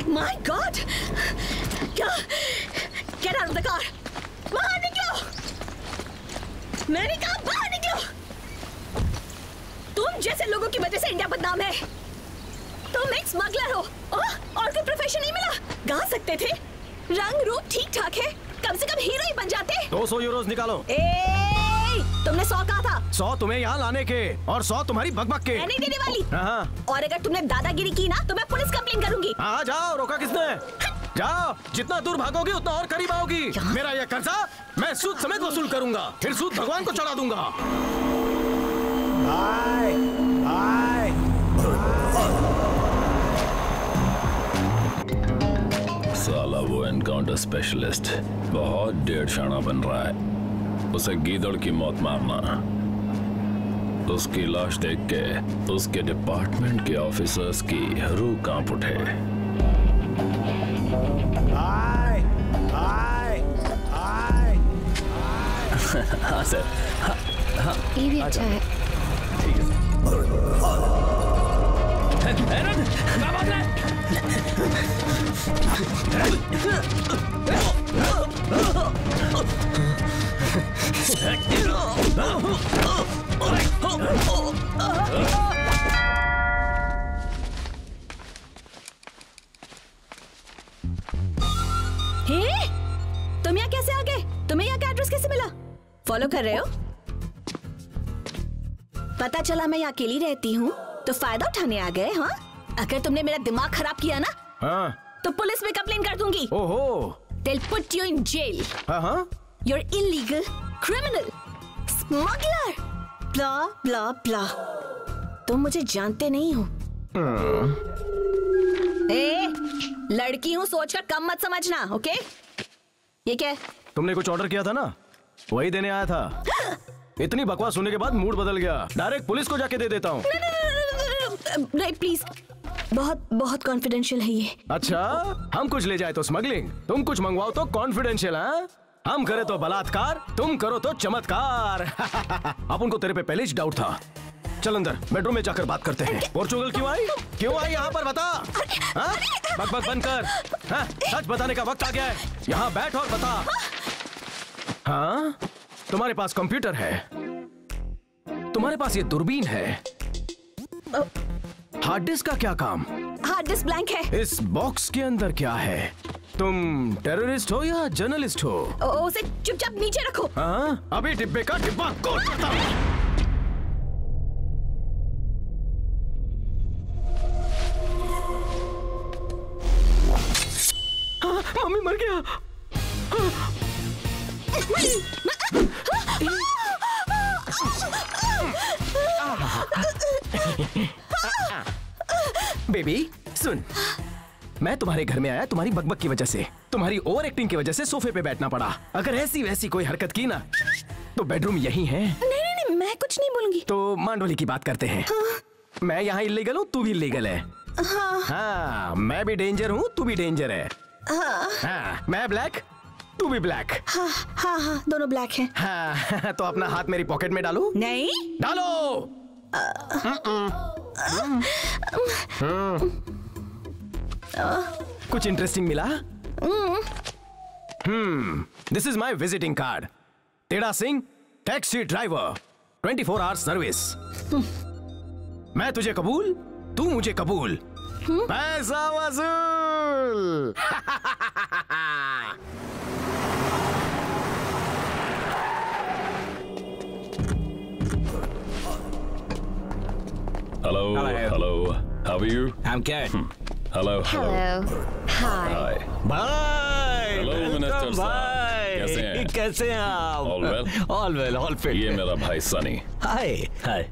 My God! Get out of the car! बाहर निकलो! मैंने कहा बाहर निकलो! तुम जैसे लोगों की वजह से इंडिया बदनाम है। तुम एक स्मगलर हो। और कोई प्रोफेशन नहीं मिला? गा सकते थे, रंग रूप ठीक ठाक है, कम से कम हीरो ही बन जाते। 200 यूरोस निकालो। तुमने 100 कहा था। 100 तुम्हें यहाँ लाने के और 100 तुम्हारी बकबक के। मैं नहीं देने वाली। हाँ। और अगर तुमने दादागिरी की ना तो मैं पुलिस कंप्लेन करूंगी। हाँ जाओ, रोका किसने? जाओ, जितना दूर भागोगी उतना और करीब आओगी। मेरा ये कर्जा मैं सूद समेत वसूल करूंगा, फिर सूद भगवान को चढ़ा दूंगा। भाई, भाई। साला वो एनकाउंटर स्पेशलिस्ट बहुत डेढ़ शाना बन रहा है। उसे गीदड़ की मौत मारना, उसकी लाश देख के उसके डिपार्टमेंट के ऑफिसर्स की रूह कांप उठे। भाई, भाई, भाई। हाँ सर। हाँ, ये भी अच्छा है। ठीक है तुम यहाँ कैसे आ गए? तुम्हें यहाँ का एड्रेस कैसे मिला? फॉलो कर रहे हो? पता चला मैं यहाँ अकेली रहती हूँ तो फायदा उठाने आ गए। हाँ, अगर तुमने मेरा दिमाग खराब किया ना तो पुलिस में कंप्लेन कर दूंगी। ओहो। They'll put you in jail. हाँ। You're illegal, criminal, smuggler, blah blah blah. तुम मुझे जानते नहीं हो। लड़की हूँ सोचकर कम मत समझना, ओके? ये क्या है? तुमने कुछ ऑर्डर किया था ना, वही देने आया था। इतनी बकवास सुनने के बाद मूड बदल गया, डायरेक्ट पुलिस को जाके दे देता हूँ। नहीं प्लीज, बहुत बहुत कॉन्फिडेंशियल है ये। अच्छा, हम कुछ ले जाए तो स्मगलिंग, तुम कुछ मंगवाओ तो कॉन्फिडेंशियल। हाँ, हम करे तो बलात्कार, तुम करो तो चमत्कार। अब उनको तेरे पे पहले ही डाउट था। चल अंदर बेडरूम में जाकर बात करते हैं। पोर्चुगल क्यों आई? क्यों आई यहाँ पर बता। हाँ? बक बंद कर। हाँ? सच बताने का वक्त आ गया है। यहाँ बैठ और बता। हाँ? तुम्हारे पास कंप्यूटर है, तुम्हारे पास ये दूरबीन है, हार्ड डिस्क का क्या काम? हार्ड डिस्क ब्लैंक है। इस बॉक्स के अंदर क्या है? तुम टेररिस्ट हो या जर्नलिस्ट हो? उसे चुपचाप नीचे रखो। हाँ? अभी डिब्बे का डिब्बा खोल देता हूं। मम्मी मर गया। बेबी सुन, मैं तुम्हारे घर में आया तुम्हारी बकबक की वजह से, तुम्हारी ओवर एक्टिंग की वजह से सोफे पे बैठना पड़ा। अगर ऐसी वैसी कोई हरकत की ना तो बेडरूम यही है। नहीं, मैं कुछ नहीं बोलूंगी। तो मांडोली की बात करते हैं। हाँ। मैं यहाँ इलीगल हूँ, तू भी इलीगल है। हाँ, मैं भी डेंजर हूँ, तू भी डेंजर है। हाँ, मैं ब्लैक, तू भी ब्लैक। हाँ, दोनों ब्लैक हैं। हाँ, तो अपना हाथ मेरी पॉकेट में डालो। नहीं डालो। कुछ इंटरेस्टिंग मिला? This is my visiting card. Teda Singh, taxi driver, 24 hour service. मैं तुझे कबूल, तू मुझे कबूल। पैसा वसूल। Hello. How are you? I'm good. Hello. Hi. Bye. Hello, Minister साहब। कैसे हैं? कैसे हैं आप? All well? All well, all fit. ये मेरा भाई सनी। Hi.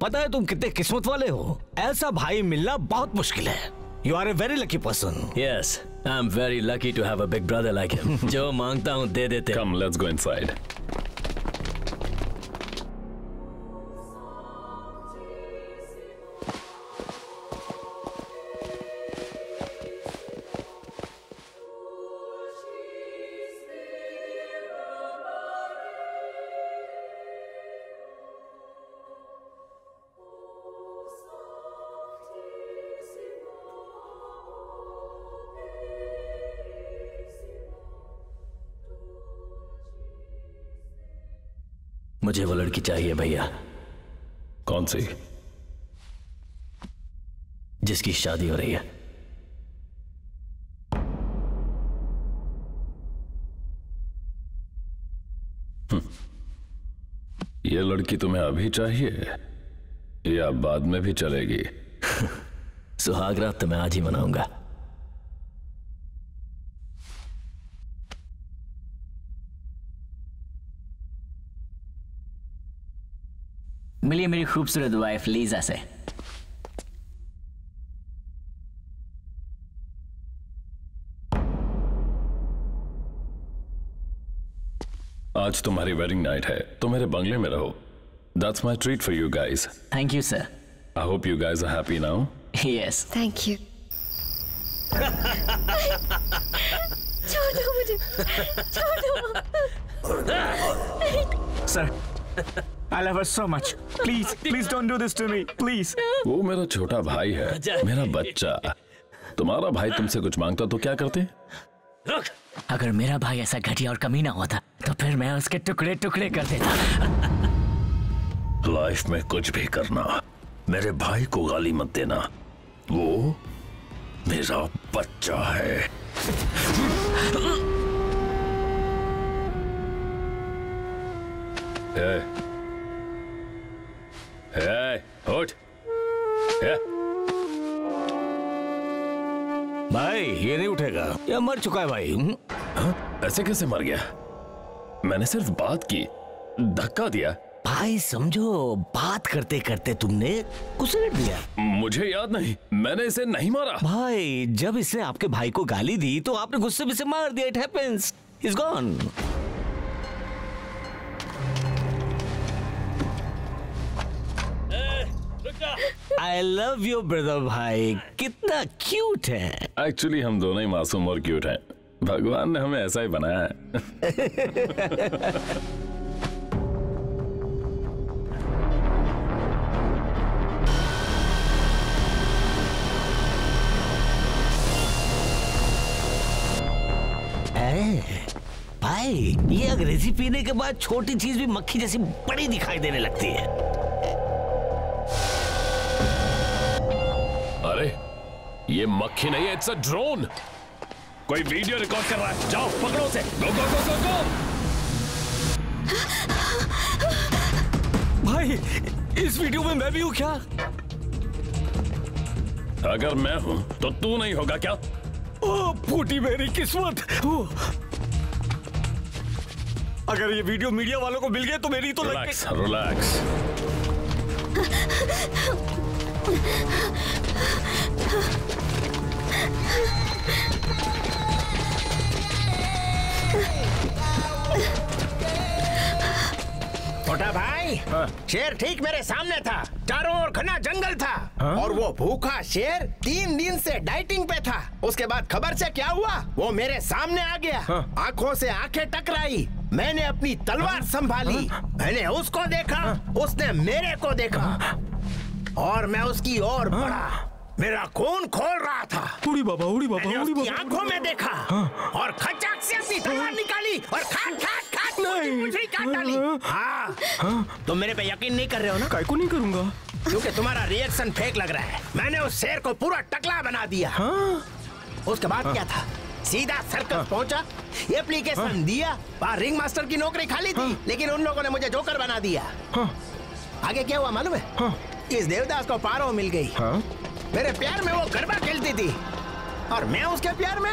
पता है तुम कितने किस्मत वाले हो? ऐसा भाई मिलना बहुत मुश्किल है। You are a very lucky person. Yes, I'm very lucky to have a big brother like him. जो मांगता हूँ दे देते। Come, let's go inside. मुझे वो लड़की चाहिए भैया। कौन सी? जिसकी शादी हो रही है। ये लड़की तुम्हें अभी चाहिए या बाद में भी चलेगी? सुहागरात तो मैं आज ही मनाऊंगा। मिलिए मेरी खूबसूरत वाइफ लीजा से। आज तुम्हारी वेडिंग नाइट है तो मेरे बंगले में रहो। That's my treat for you guys. Thank you sir. I hope you guys are happy now. Yes. Thank you. छोड़ दो मुझे, छोड़ दो। Sir, I love her so much. Please don't do this to me. Please. वो मेरा छोटा भाई है, मेरा बच्चा। तुम्हारा भाई तुमसे कुछ मांगता तो क्या करते? अगर मेरा भाई ऐसा घटिया और कमीना होता तो फिर मैं उसके टुकड़े टुकड़े कर देता। लाइफ में कुछ भी करना, मेरे भाई को गाली मत देना। वो मेरा बच्चा है। उठ। भाई ये नहीं उठेगा, ये मर चुका है भाई। ऐसे कैसे मर गया? मैंने सिर्फ बात की, धक्का दिया। भाई समझो, बात करते करते तुमने कुचल दिया। मुझे याद नहीं, मैंने इसे नहीं मारा। भाई जब इसने आपके भाई को गाली दी तो आपने गुस्से में से मार दिया। It happens, is gone. I love you brother भाई, कितना क्यूट है। एक्चुअली हम दोनों ही मासूम और क्यूट हैं। भगवान ने हमें ऐसा ही बनाया है। भाई ये अंग्रेजी पीने के बाद छोटी चीज भी मक्खी जैसी बड़ी दिखाई देने लगती है। अरे ये मक्खी नहीं है, इट्स अ ड्रोन। कोई वीडियो रिकॉर्ड कर रहा है, जाओ पकड़ो उसे। गो गो गो गो गो। भाई इस वीडियो में मैं भी हूँ क्या? अगर मैं हूं तो तू नहीं होगा क्या? ओ फूटी मेरी किस्मत। अगर ये वीडियो मीडिया वालों को मिल गया तो मेरी तो रिलैक्स रिलैक्स। छोटा भाई, शेर ठीक मेरे सामने था। चारों ओर घना जंगल था। और वो भूखा शेर 3 दिन से डाइटिंग पे था। उसके बाद खबर से क्या हुआ, वो मेरे सामने आ गया। आंखों से आंखें टकराई। मैंने अपनी तलवार संभाली। मैंने उसको देखा, उसने मेरे को देखा और मैं उसकी ओर बढ़ा। मेरा खून खोल रहा था। उड़ी बाबा, उड़ी बाबा, मैंने उड़ी उसकी बाबा। आंखों में देखा और खचाक से अपनी तलवार निकाली और खाट खाट खाट मुझे काट डाली। हाँ, तुम मेरे पे यकीन नहीं कर रहे हो ना? काय को नहीं करूंगा, क्योंकि तुम्हारा रिएक्शन फेक लग रहा है। मैंने उस शेर को पूरा टकला बना दिया। उसके बाद क्या था, सीधा सर्कस पहुंचा, एप्लीकेशन दिया, वहाँ रिंग मास्टर की नौकरी खाली थी, लेकिन उन लोगों ने मुझे जोकर बना दिया। आगे क्या हुआ मालूम है? इस देवदास को पारो मिल गई। मेरे प्यार में वो गरबा खेलती थी और मैं उसके प्यार में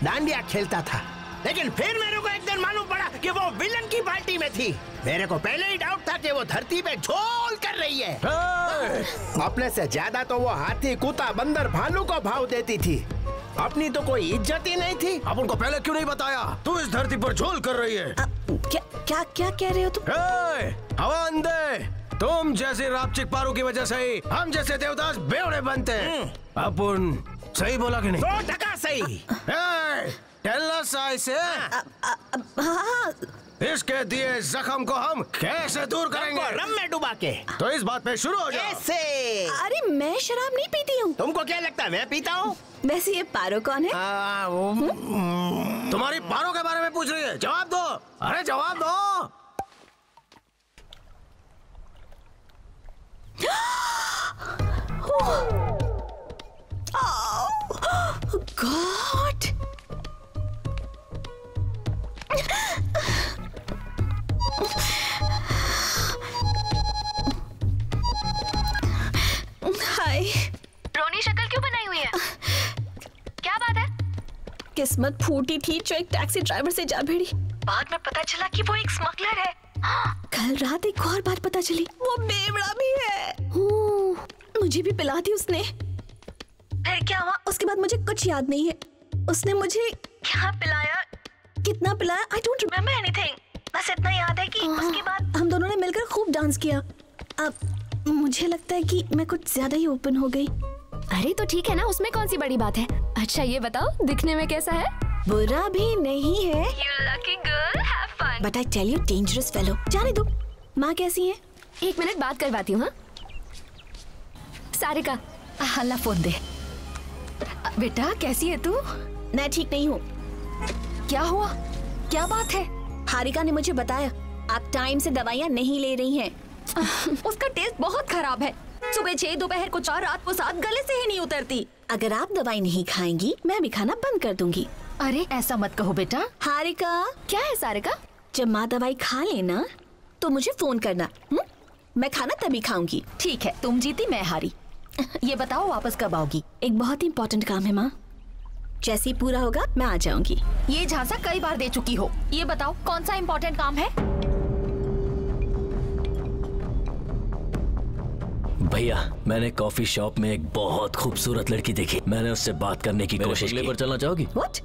डांडिया खेलता था। लेकिन फिर मेरे को एक दिन मालूम पड़ा कि वो विलन की पार्टी में थी। मेरे को पहले ही डाउट था कि वो धरती पे झोल कर रही है। अपने से ज्यादा तो वो हाथी, कुत्ता, बंदर, भालू को भाव देती थी। अपनी तो कोई इज्जत ही नहीं थी। अब उनको पहले क्यों नहीं बताया? तू इस धरती पर झोल कर रही है। क्या क्या क्या कह रहे हो तुम? हवा अंधे, तुम जैसे रापचिक पारू की वजह से ही हम जैसे देवदास बेवड़े बनते हैं। अपन सही बोला कि नहीं? 100% सही। टेल अस ऐसे इसके दिए जख्म को हम कैसे दूर करेंगे? रम में डुबा के। तो इस बात पे शुरू हो जाओ। ऐसे। अरे मैं शराब नहीं पीती हूँ। तुमको क्या लगता है मैं पीता हूँ? वैसे ये पारो कौन है? तुम्हारी पारो के बारे में पूछ रही है, जवाब दो। अरे जवाब दो। गॉड। हाय। रोनी शक्ल क्यों बनाई हुई है? क्या बात है? किस्मत फूटी थी जो एक टैक्सी ड्राइवर से जा भिड़ी। बाद में पता चला कि वो एक स्मगलर है। कल रात एक और बात पता चली, वो बेवड़ा भी है। मुझे भी पिला दी उसने। फिर क्या हुआ? उसके बाद मुझे कुछ याद नहीं है। उसने मुझे क्या पिलाया? कितना पिलाया आई डोंट रिमेम्बर एनीथिंग। बस इतना याद है कि उसके बाद हम दोनों ने मिलकर खूब डांस किया। अब मुझे लगता है कि मैं कुछ ज्यादा ही ओपन हो गई। अरे तो ठीक है ना, उसमें कौन सी बड़ी बात है। अच्छा ये बताओ, दिखने में कैसा है? बुरा भी नहीं है। You lucky girl, have fun. But I tell you dangerous fellow. जाने दो। माँ कैसी है? 1 मिनट बात करवाती हूँ। हाँ सारिका, हल्ला फोन दे। बेटा कैसी है तू? मैं ठीक नहीं हूँ। क्या हुआ? क्या बात है? हारिका ने मुझे बताया आप टाइम से दवाइयाँ नहीं ले रही हैं। उसका टेस्ट बहुत खराब है। सुबह 6, दोपहर को 4, रात को 7, गले से ही नहीं उतरती। अगर आप दवाई नहीं खाएंगी मैं भी खाना बंद कर दूंगी। अरे ऐसा मत कहो बेटा। हारिका। क्या है सारिका? जब माँ दवाई खा लेना तो मुझे फोन करना। मैं खाना तभी खाऊंगी। ठीक है, तुम जीती मैं हारी। ये बताओ वापस कब आओगी? एक बहुत ही इम्पोर्टेंट काम है माँ, जैसे ही पूरा होगा मैं आ जाऊंगी। ये झांसा कई बार दे चुकी हो। ये बताओ कौन सा इम्पोर्टेंट काम है? भैया मैंने कॉफी शॉप में एक बहुत खूबसूरत लड़की देखी। मैंने उससे बात करने की कोशिश की। पर चलना चाहोगी? What?